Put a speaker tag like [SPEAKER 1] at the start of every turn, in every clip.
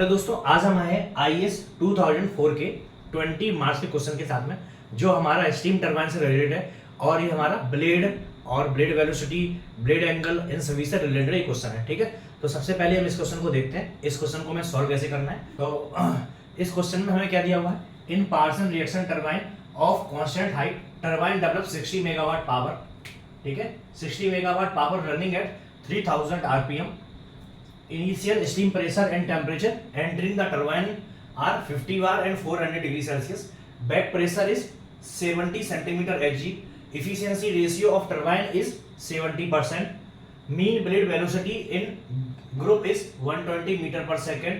[SPEAKER 1] Hello दोस्तों, आज हम आए IAS 2004 के 20 मार्क्स के क्वेश्चन के साथ में, जो हमारा स्टीम टरबाइन से रिलेटेड है। और ये हमारा ब्लेड और ब्लेड वेलोसिटी, ब्लेड एंगल, इन सभी से रिलेटेड एक क्वेश्चन है। ठीक है, तो सबसे पहले हम इस क्वेश्चन को देखते हैं। इस क्वेश्चन को मैं सॉल्व कैसे करना है। तो इस क्वेश्चन में हमें क्या दिया हुआ है, in Parsons reaction turbine of constant height turbine develop 60 megawatt power. ठीक है, 60 megawatt power running at 3000 RPM. Initial steam pressure and temperature entering the turbine are 50 bar and 400 degree Celsius. Back pressure is 70 centimeter Hg. Efficiency ratio of turbine is 70%. Mean blade velocity in group is 120 meter per second.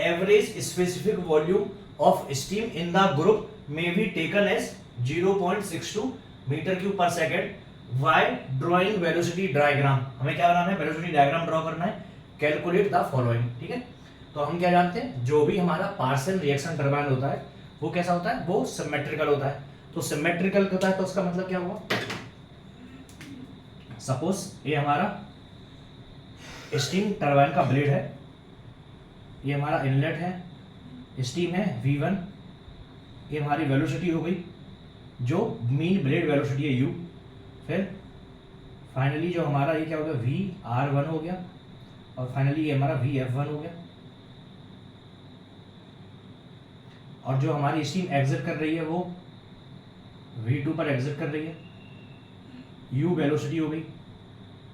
[SPEAKER 1] Average specific volume of steam in the group may be taken as 0.62 meter cube per second. Why drawing velocity diagram? हमें क्या बनाना है, velocity diagram draw करना है। Calculate the following. ठीक है, तो हम क्या जानते हैं, जो भी हमारा पार्सन रिएक्शन टरबाइन होता है वो कैसा होता है, वो सिमेट्रिकल होता है। तो सिमेट्रिकल होता है तो उसका मतलब क्या हुआ, सपोज ये हमारा स्टीम टरबाइन का ब्लेड है, ये हमारा इनलेट है, स्टीम है V1, ये हमारी वेलोसिटी हो गई, जो मीन ब्लेड वेलोसिटी है U। फिर फाइनली जो हमारा ये क्या हो गया, VR1 हो गया, और फाइनली ये हमारा VF1 हो गया। और जो हमारी स्टीम एग्जिट कर रही है वो V2 पर एग्जिट कर रही है, U वेलोसिटी हो गई,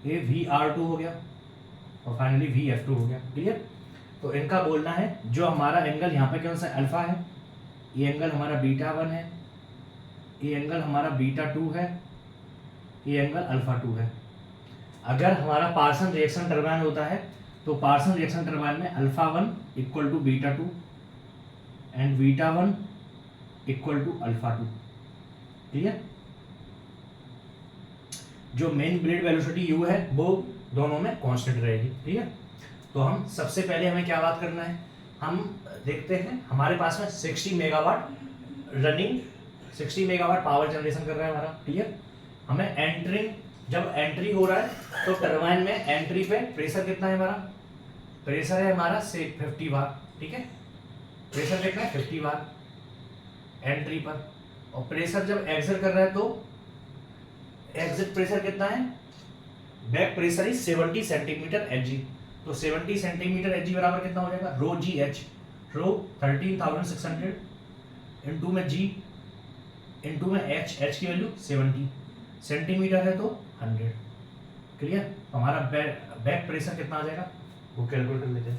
[SPEAKER 1] ये VR2 हो गया, और फाइनली VF2 हो गया। क्लियर। तो इनका बोलना है जो हमारा एंगल यहाँ पे कौन सा अल्फा है, ये एंगल हमारा β1 है, ये एंगल हमारा β2 है, ये एंगल α2 है। अगर हमारा पार्सन रिएक्शन टरबाइन होता है तो पार्सन रिएक्शन टरबाइन में α1 equal to β2 and β1 equal to α2। ठीक है, जो मेन ब्लेड वेलोसिटी U है वो दोनों में कांस्टेंट रहेगी। ठीक है, तो हम सबसे पहले हमें क्या बात करना है, हम देखते हैं हमारे पास में 60 megawatt running, 60 megawatt power generation कर रहा है हमारा। क्लियर। हमें एंटरिंग, जब एंट्री हो रहा है तो टरबाइन में एंट्री पे प्रेशर कितना है, हमारा प्रेशर है हमारा से 50 बार। ठीक है, प्रेशर कितना है 50 बार एंट्री पर। और प्रेशर जब एग्जिट कर रहा है तो एग्जिट प्रेशर कितना है, back pressure is 70 centimetre Hg। तो 70 सेंटीमीटर Hg बराबर कितना हो जाएगा, रो GH। रो 13,600 इंटू में G इंटू में H की वैल्यू 70 सेंटीमीटर है तो 100। क्लियर। हमारा बैक प्रेशर कितना आ जाएगा, वो कैलकुलेट कर लेते हैं।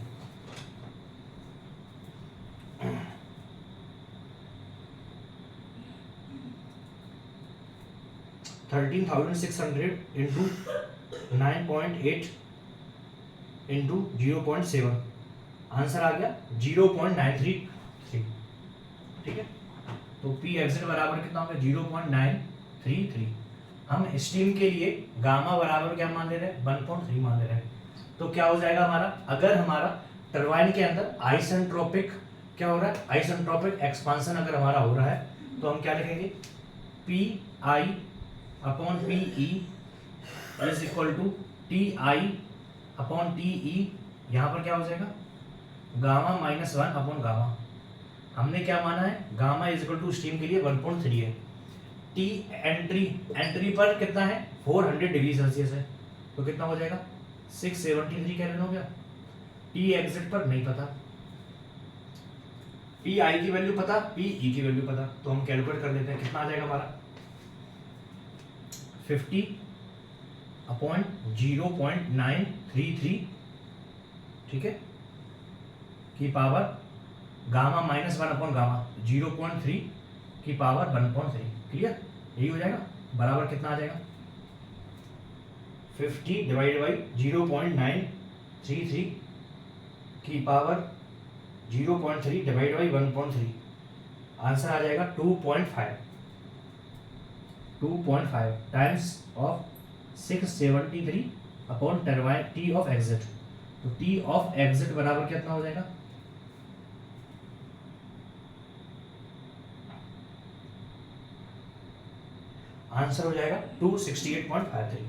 [SPEAKER 1] $13,600 इंटू 9.8 इंटू 0.7, आंसर आ गया 0.933। ठीक है, तो P एग्जिट बराबर कितना होगा, 0.933। हम स्टीम के लिए गामा बराबर क्या मान ले रहे हैं, 1.3 मान ले रहे हैं। तो क्या हो जाएगा हमारा, अगर हमारा टरबाइन के अंदर आइसेंट्रोपिक क्या हो रहा है, आइसेंट्रोपिक एक्सपांशन अगर हमारा हो रहा है तो हम क्या लिखेंगे, PI upon PE is equal to TI upon TE। यहाँ पर क्या हो जाएगा, गामा -1 अपॉन गामा। हमने क्या माना है, gamma is equal to steam के लिए 1.3 है। T एंट्री पर कितना है, 400 डिग्री सेल्सियस है, तो कितना हो जाएगा 673 केल्विन हो गया। T एग्जिट पर नहीं पता, PI की वैल्यू पता, PE की वैल्यू पता, तो हम कैलकुलेट कर लेते हैं। कितना आ जाएगा हमारा 50 अपॉन 0.933। ठीक है, की पावर गामा -1 अपॉन गामा 0.3 की पावर 1.3। क्लियर, यही हो जाएगा। बराबर कितना आ जाएगा, 50 डिवाइड बाई 0.933 की पावर 0.3 डिवाइड बाई 1.3, आंसर आ जाएगा 2.5 times of 673 upon turbine T of exit. तो T ऑफ एग्जिट बराबर कितना हो जाएगा, आंसर हो जाएगा 268.53।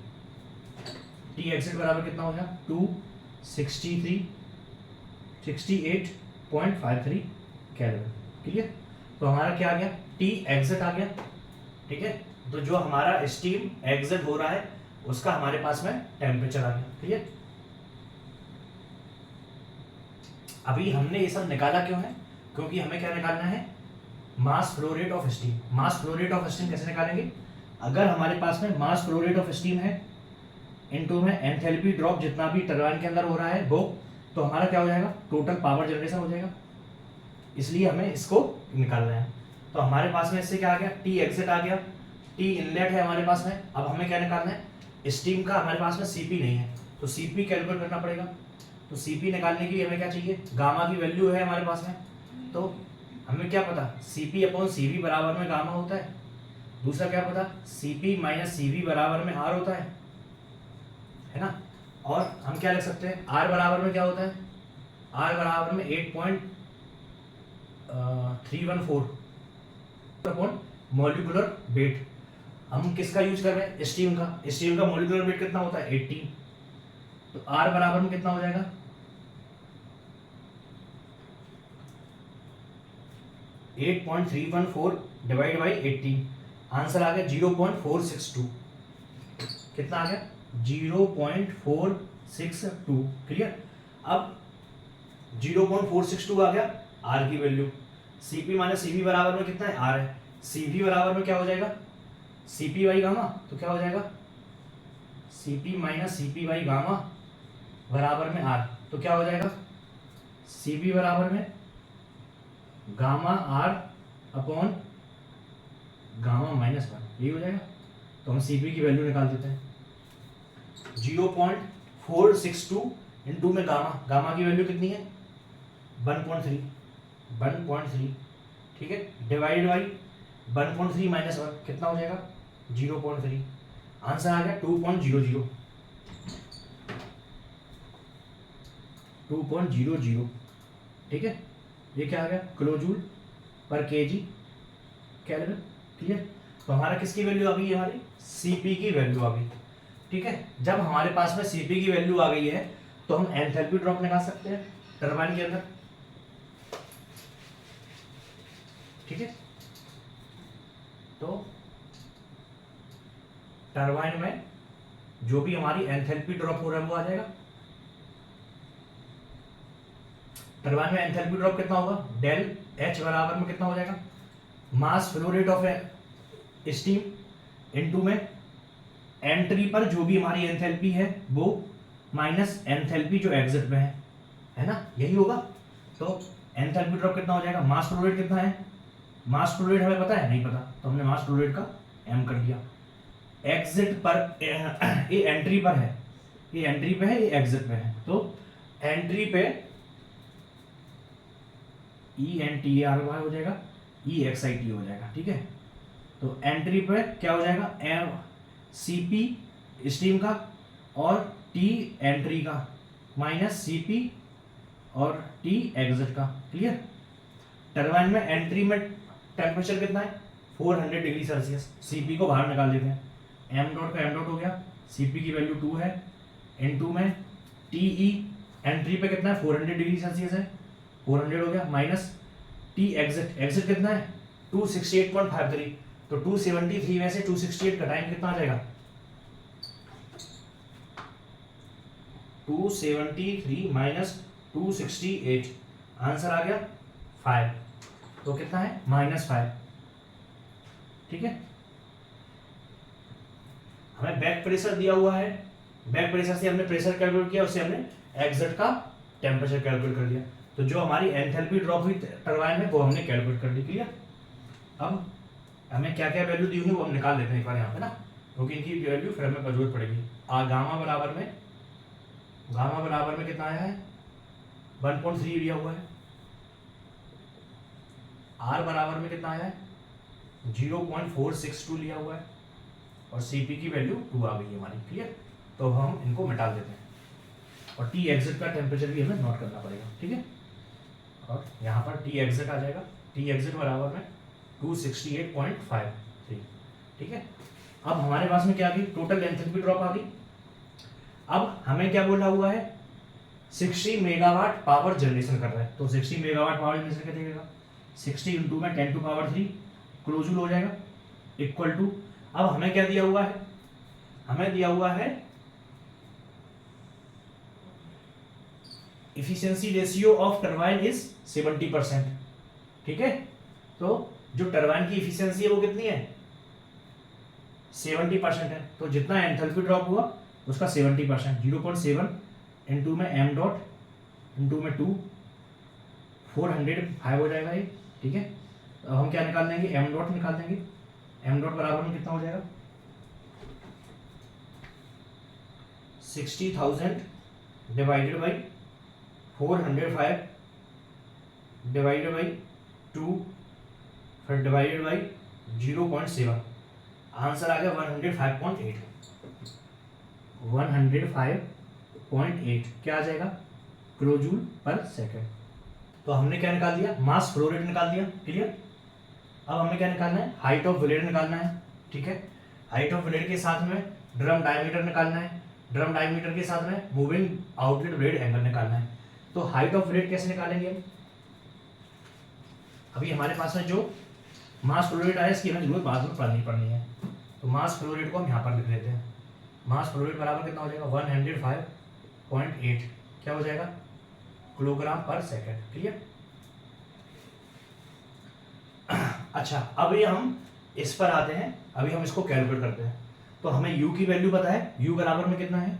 [SPEAKER 1] T एग्जिट बराबर कितना हो गया, 268 0.53 केल्विन। क्लियर? तो हमारा क्या आ गया, टी एग्जिट आ गया। ठीक है, तो जो हमारा स्टीम एग्जिट हो रहा है उसका हमारे पास में टेम्परेचर आ गया। क्लियर? अभी हमने ये सब निकाला क्यों है, क्योंकि हमें क्या निकालना है, mass flow rate of steam. Mass flow rate of steam कैसे निकालेंगे, अगर हमारे पास में mass flow rate of steam है इनटू में एंथैल्पी ड्रॉप जितना भी टरबाइन के अंदर हो रहा है वो, तो हमारा क्या हो जाएगा, टोटल पावर जनरेशन हो जाएगा। इसलिए हमें इसको निकालना है। तो हमारे पास में इससे क्या आ गया, टी एग्जिट आ गया, टी इनलेट है हमारे पास में। अब हमें क्या निकालना है, स्टीम का हमारे पास में सीपी नहीं है तो सीपी कैलकुलेट करना पड़ेगा। तो सीपी निकालने के लिए हमें क्या चाहिए, गामा की वैल्यू है हमारे पास में, तो हमें क्या पता, सीपी अपॉन सीवी बराबर में गामा होता है। दूसरा क्या पता, सीपी माइनस सीवी बराबर में आर होता है ना। और हम क्या लिख सकते हैं, आर बराबर में क्या होता है, आर बराबर में 8.314 अपॉन मॉलिक्यूलर वेट। हम किसका यूज कर रहे हैं, स्टीम का। स्टीम का मॉलिक्यूलर वेट कितना होता है, 18। तो आर बराबर में कितना हो जाएगा, 8.314 डिवाइड बाई 18। आंसर आ गया 0.462। कितना आ गया, 0.462। क्लियर? अब 0.462 आ गया आर की वैल्यू। सीपी माइनस सीवी बराबर में कितना है, आर है। सीवी बराबर में क्या हो जाएगा, सीपी बाई गामा। तो क्या हो जाएगा, CP minus CP by gamma बराबर में आर। तो क्या हो जाएगा, सीपी बराबर में gamma R upon gamma minus 1, यही हो जाएगा। तो हम सीपी की वैल्यू निकाल देते हैं, 0.462 इंटू में गामा, गामा की वैल्यू कितनी है, 1.3। ठीक है, डिवाइड बाई 1.3 माइनस 1 कितना हो जाएगा, 0.3। आंसर आ गया 2.00। ठीक है, ये क्या आ गया, किलोजूल पर केजी केल्विन। क्लियर? तो हमारा किसकी वैल्यू आ गई है, हमारी सीपी की वैल्यू आ गई। ठीक है, जब हमारे पास में सीपी की वैल्यू आ गई है तो हम एंथैल्पी ड्रॉप निकाल सकते हैं टरबाइन के अंदर। ठीक है, तो टरबाइन में जो भी हमारी एंथैल्पी ड्रॉप हो रहा है वो आ जाएगा। टरबाइन में एंथैल्पी ड्रॉप कितना होगा, डेल एच बराबर में कितना हो जाएगा, mass flow rate of steam into में एंट्री पर जो भी हमारी एंथैल्पी है वो माइनस एंथैल्पी जो एग्जिट में है ना, यही होगा। तो एंथैल्पी ड्रॉप कितना हो जाएगा, मास फ्लो रेट कितना है, मास फ्लो रेट हमें पता है, नहीं पता, तो हमने मास फ्लो रेट का एम कर दिया। एग्जिट पर ये एंट्री पर है, ये एंट्री पे है, ये एग्जिट पे है। तो एंट्री पे ENTAR हो जाएगा, EXIT हो जाएगा। ठीक है, तो एंट्री पे क्या हो जाएगा, CP स्टीम का और T एंट्री का माइनस CP और T एग्जिट का। क्लियर? टरबाइन में एंट्री में टेम्परेचर कितना है, 400 डिग्री सेल्सियस। CP को बाहर निकाल देते हैं, m डॉट का m डॉट हो गया, CP की वैल्यू 2 है, इनटू में TE एंट्री पे कितना है, 400 डिग्री सेल्सियस है, 400 हो गया, माइनस T एग्जिट, एग्जिट कितना है 268.53। तो 273 में से 268 घटाएंगे कितना आ जाएगा, 273 माइनस 268, आंसर आ गया 5। तो कितना है, -5। ठीक है, हमें बैक प्रेशर दिया हुआ है, बैक प्रेशर से हमने प्रेशर कैलकुलेट किया, उससे हमने एग्जिट का टेम्परेचर कैलकुलेट कर लिया। तो जो हमारी एंथैल्पी ड्रॉप हुई टरबाइन में वो हमने कैलकुलेट कर ली। क्लियर? अब हमें क्या क्या वैल्यू दी हुई वो हम निकाल लेते हैं एक बार यहाँ पे ना, क्योंकि इनकी वैल्यू फिर हमें जरूरत पड़ेगी। गामा बराबर में कितना आया है, 1.3 दिया हुआ है। आर बराबर में कितना आया है, 0.462 लिया हुआ है, और सीपी की वैल्यू 2 आ गई है हमारी। क्लियर? तो हम इनको मिटा देते हैं, और टी एग्जिट का टेम्परेचर भी हमें नोट करना पड़ेगा। ठीक है, और यहाँ पर टी एग्जिट आ जाएगा, टी एग्जिट बराबर में 268.53। ठीक है, अब हमारे पास में क्या आ गई, टोटल एंथैल्पी ड्रॉप आ गई। अब हमें क्या बोला हुआ है, 60 मेगावाट पावर जनरेशन कर रहा है, तो 60 मेगावाट पावर जनरेशन क्या देगा, 60 इंटू में 10 टू पावर 3 किलो जूल हो जाएगा, इक्वल टू, अब हमें क्या दिया हुआ है, हमें दिया हुआ है efficiency ratio of turbine is 70%, ठीक है। तो जो टरबाइन की इफिशियंसी है वो कितनी है, 70% है, तो जितना एंथैल्पी ड्रॉप हुआ उसका 70%, 0.7 इंटू में एम डॉट इंटू में 2, 405 हो जाएगा ये, ठीक है। अब हम क्या निकाल देंगे, एम डॉट निकाल देंगे, एम डॉट बराबर में कितना हो जाएगा, 60,000 डिवाइडेड बाई 405 डिवाइडेड बाई 2 फिर डिवाइडेड बाई 0.7, आंसर आ गया 105.8, 105.8 क्या आ जाएगा, किलो जूल पर सेकेंड। तो हमने क्या निकाल दिया, मास फ्लो रेट निकाल दिया, क्लियर। अब हमें क्या निकालना है, हाइट ऑफ ब्लेड निकालना है, ठीक है। हाइट ऑफ ब्लेड के साथ में ड्रम डायमीटर निकालना है, ड्रम डायमीटर के साथ में मूविंग आउटलेट ब्लेड एंगल निकालना है। तो हाइट ऑफ ब्लेड कैसे निकालेंगे, अभी हमारे पास में जो मास फ्लो रेट आया इसकी हमें जरूरत बाद में पढ़नी है, तो मास फ्लो रेट को हम यहाँ पर लिख लेते हैं। मास फ्लो रेट बराबर कितना हो जाएगा, 105.8 क्या हो जाएगा, किलोग्राम पर सेकेंड, क्लियर। अच्छा, अभी हम इस पर आते हैं, अभी हम इसको कैलकुलेट करते हैं। तो हमें u की वैल्यू पता है, u बराबर में कितना है,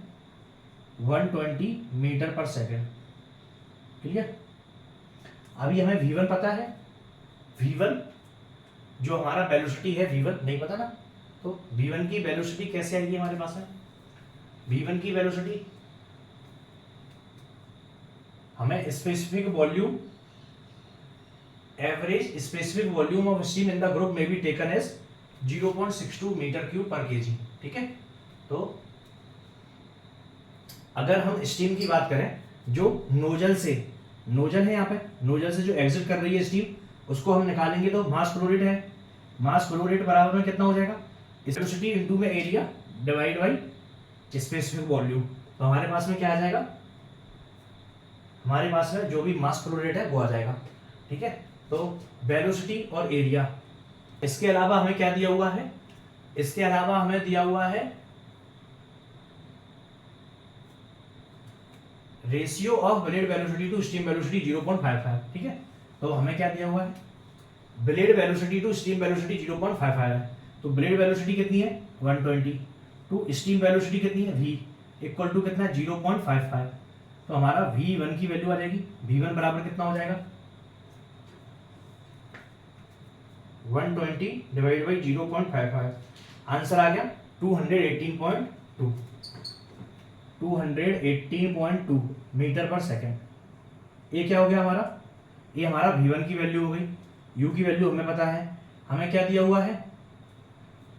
[SPEAKER 1] 120 मीटर पर सेकेंड, क्लियर। अभी हमें v1 पता है, v1 जो हमारा वेलोसिटी है, v1 नहीं पता ना, तो v1 की वेलोसिटी कैसे आएगी हमारे पास है, v1 की वेलोसिटी हमें specific volume, average specific volume of steam in the group में be taken as 0.62 metre cube per KG, ठीक है। तो अगर हम स्टीम की बात करें, जो नोजल से, नोजल है यहाँ पे, नोजल से जो एग्जिट कर रही है स्टीम, उसको हम निकालेंगे तो मास फ्लो रेट है, मास फ्लो रेट बराबर में कितना हो जाएगा, वेलोसिटी इनटू में area divide by specific volume. तो हमारे पास में क्या आ जाएगा, हमारे पास में जो भी मास फ्लो रेट है वो आ जाएगा, ठीक है। तो वेलोसिटी और एरिया, इसके अलावा हमें क्या दिया हुआ है, इसके अलावा हमें दिया हुआ है ratio of blade velocity to steam velocity 0.55, ठीक है। तो हमें क्या दिया हुआ है, blade velocity to steam velocity 0.55 है, तो ब्लेड वेलोसिटी कितनी है 120 टू स्टीम वेलोसिटी कितनी है v इक्वल टू कितना है 0.55। तो हमारा v1 की वैल्यू आ जाएगी, v1 बराबर कितना हो जाएगा 120 डिवाइड बाई 0.55, आंसर आ गया 218.2, 218.2 मीटर पर सेकेंड। ये क्या हो गया हमारा, ये हमारा v1 की वैल्यू हो गई। u की वैल्यू हमें पता है, हमें क्या दिया हुआ है,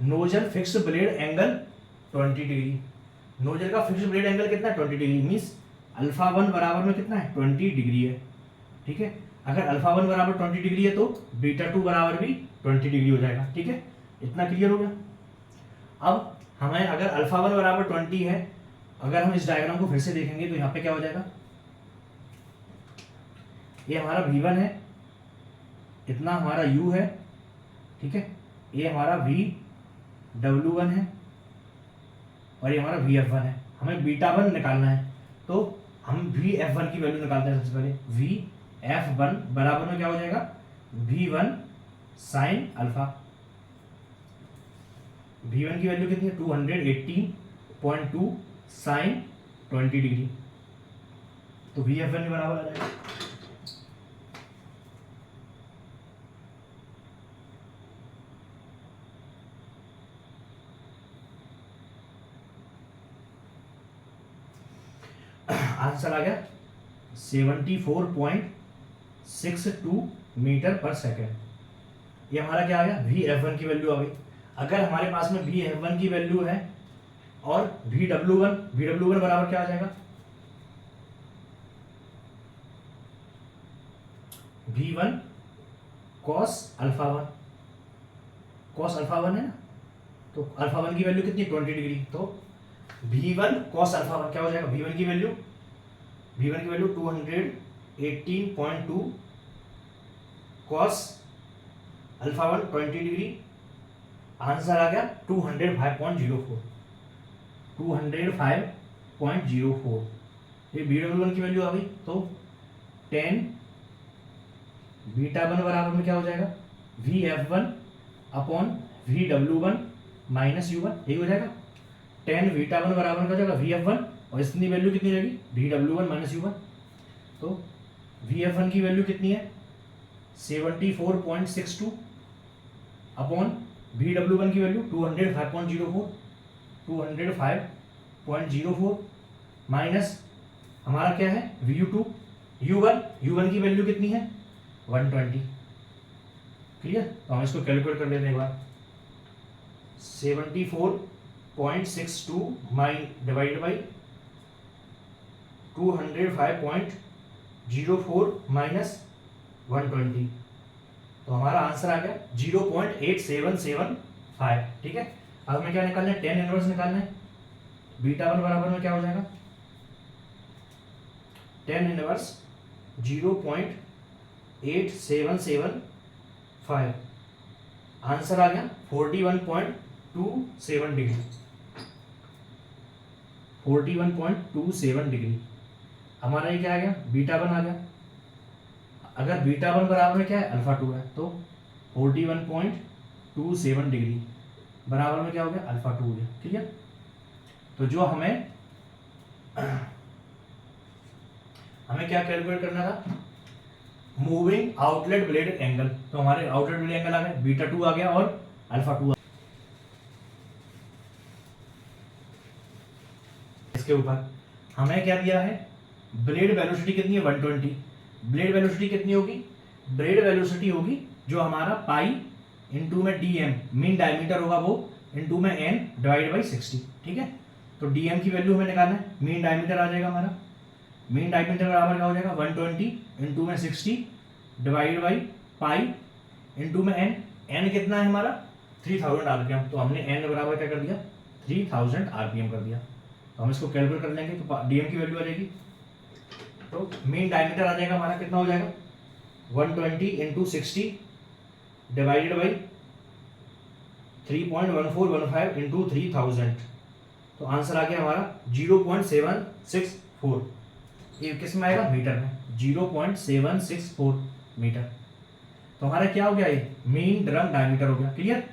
[SPEAKER 1] nozzle fix blade angle 20 degree, nozzle का फिक्स ब्लेड एंगल कितना है 20 डिग्री, मीन्स अल्फा 1 बराबर में कितना है 20 डिग्री है, ठीक है। अगर अल्फा 1 बराबर 20 डिग्री है तो बीटा 2 बराबर भी 20 डिग्री हो जाएगा, ठीक है। इतना क्लियर हो गया। अब हमें अगर अल्फा 1 बराबर 20 है, अगर हम इस डायग्राम को फिर से देखेंगे तो यहाँ पे क्या हो जाएगा, ये हमारा v1 है, इतना हमारा u है, ठीक है, ये हमारा vw1 है और ये हमारा vf1 है। हमें बीटा 1 निकालना है, तो हम vf1 की वैल्यू निकालते हैं। सबसे पहले vf1 बराबर में क्या हो जाएगा v1 साइन अल्फा, v1 की वैल्यू कितनी है 218.2 साइन 20 डिग्री, तो vf1 के बराबर आ जाएगा। आंसर आ गया 74.62 मीटर पर सेकेंड। ये हमारा क्या आ गया, vf1 की वैल्यू आ गई। अगर हमारे पास में vf1 की वैल्यू है और vw1 बराबर क्या आ जाएगा, v1 cos alpha 1, cos alpha 1 है ना, तो अल्फा 1 की वैल्यू कितनी 20 डिग्री, तो v1 cos अल्फा 1 क्या हो जाएगा, v1 की वैल्यू V1 की वैल्यू 218.2 cos अल्फा 1 20 डिग्री, आंसर आ गया 205.04। 205.04 ये BW1 की वैल्यू आ गई। तो 10 बीटा 1 बराबर में क्या हो जाएगा, VF1 upon VW1 minus U1, यही हो जाएगा। 10 बीटा 1 बराबर में क्या हो जाएगा, VF1, और इसकी वैल्यू कितनी रहेगी, VW1 माइनस U1। तो VF1 की वैल्यू कितनी है, 74.62 अपॉन VW1 की वैल्यू 205.04 माइनस हमारा क्या है VU2, U1 की वैल्यू कितनी है 120। क्लियर, तो हम इसको कैलकुलेट कर लेते हैं एक बार। 74.62 डिवाइड बाई 205.04 माइनस 120, तो हमारा आंसर आ गया 0.8775। ठीक है, अब हमें क्या निकालना है, 10 इनवर्स निकालना है। बीटा 1 बराबर में क्या हो जाएगा, 10 इनवर्स 0.8775, आंसर आ गया 41.27 डिग्री। 41.27 डिग्री हमारा ये क्या आ गया, बीटा 1 आ गया। अगर बीटा 1 बराबर में क्या है, अल्फा 2 है, तो 41.27 डिग्री बराबर में क्या हो गया, अल्फा 2 हो गया। ठीक है, तो जो हमें क्या कैलकुलेट करना था, मूविंग आउटलेट ब्लेड एंगल। तो हमारे आउटलेट ब्लेड एंगल आ गए, बीटा 2 आ गया और अल्फा 2 इसके ऊपर हमें क्या दिया है, ब्लेड वेलोसिटी कितनी है 120। ब्लेड वेलोसिटी कितनी होगी, ब्लेड वेलोसिटी होगी जो हमारा पाई इंटू में डीएम, मीन डायमीटर होगा वो, इंटू में एन डिवाइड बाई 60। ठीक है, तो डीएम की वैल्यू हमें निकालना है, मीन डायमीटर आ जाएगा हमारा, मीन डायमीटर बराबर क्या हो जाएगा 120 इंटू में 60 डिवाइड बाई पाई इंटू में एन। एन कितना है हमारा 3000 आरपीएम, तो हमने एन बराबर क्या कर दिया 3000 आरपीएम कर दिया। तो हम इसको कैलकुलेट कर लेंगे, तो डीएम की वैल्यू आ जाएगी, तो मीन डायमीटर आ जाएगा हमारा, कितना हो जाएगा 120 इंटू 60 डिवाइडेड बाई 3.1415 इंटू 3000, तो आंसर आ गया हमारा 0.764। ये किस में आएगा, मीटर में, 0.764 मीटर। तो हमारा क्या हो गया, ये मीन ड्रम डायमीटर हो गया। क्लियर,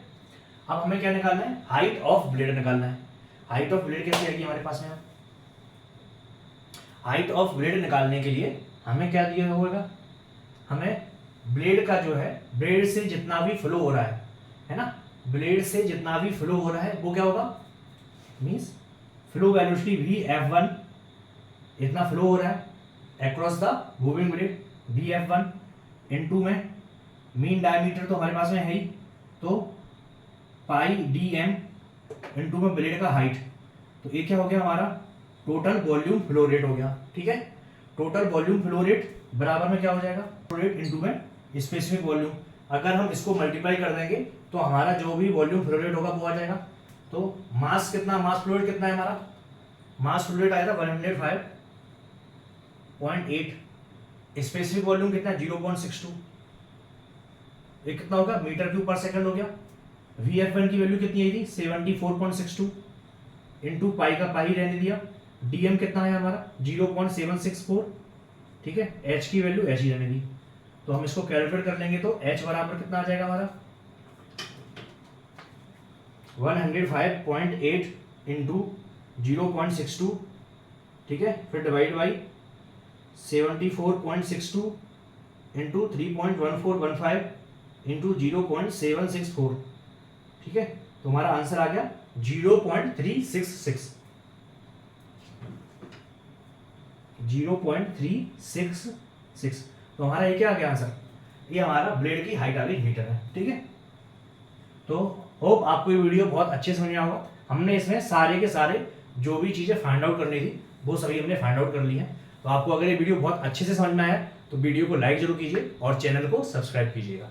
[SPEAKER 1] अब हमें क्या निकालना है, हाइट ऑफ ब्लेड निकालना है। हाइट ऑफ ब्लेड कैसे आएगी हमारे पास में, हाइट ऑफ ब्लेड निकालने के लिए हमें क्या दिया होगा, हमें ब्लेड का जो है, ब्लेड से जितना भी फ्लो हो रहा है ना, ब्लेड से जितना भी फ्लो हो रहा है वो क्या होगा, मींस फ्लो वेलोसिटी VF1 इतना फ्लो हो रहा है across the moving blade, VF1 into में मीन डायमीटर तो हमारे पास में है ही, तो पाई dm इनटू में ब्लेड का हाइट, तो ये क्या हो गया हमारा टोटल वॉल्यूम फ्लो रेट हो गया। ठीक है, टोटल वॉल्यूम फ्लो रेट बराबर में क्या हो जाएगा, फ्लो रेट इनटू में स्पेसिफिक वॉल्यूम। अगर हम इसको मल्टीप्लाई कर देंगे तो हमारा जो भी वॉल्यूम फ्लो रेट होगा वो आ जाएगा। तो मास कितना, मास फ्लो रेट कितना है हमारा, मास फ्लो रेट आया था 105.8, स्पेसिफिक वॉल्यूम कितना है 0.62, ये कितना होगा मीटर क्यूब पर सेकंड हो गया। VF1 की वैल्यू कितनी आई थी 74.62 इंटू पाई का पाई रहने दिया, डीएम कितना है हमारा 0.764। ठीक है, एच की वैल्यू एच ही रहने दी, तो हम इसको कैलकुलेट कर लेंगे, तो एच बराबर कितना आ जाएगा हमारा 105.8 इंटू 0.62। ठीक है, फिर डिवाइड बाई 74.62 इंटू 3.1415 इंटू 0.764। ठीक है, तो हमारा आंसर आ गया 0.366। 0.366, तो हमारा ये क्या आ गया आंसर, ये हमारा ब्लेड की हाइट आ गई मीटर है। ठीक है, तो होप आपको ये वीडियो बहुत अच्छे से समझ में आएगा। हमने इसमें सारे के सारे जो भी चीज़ें फाइंड आउट करनी थी वो सभी हमने फाइंड आउट कर ली हैं। तो आपको अगर ये वीडियो बहुत अच्छे से समझ में आया तो वीडियो को लाइक जरूर कीजिए और चैनल को सब्सक्राइब कीजिएगा।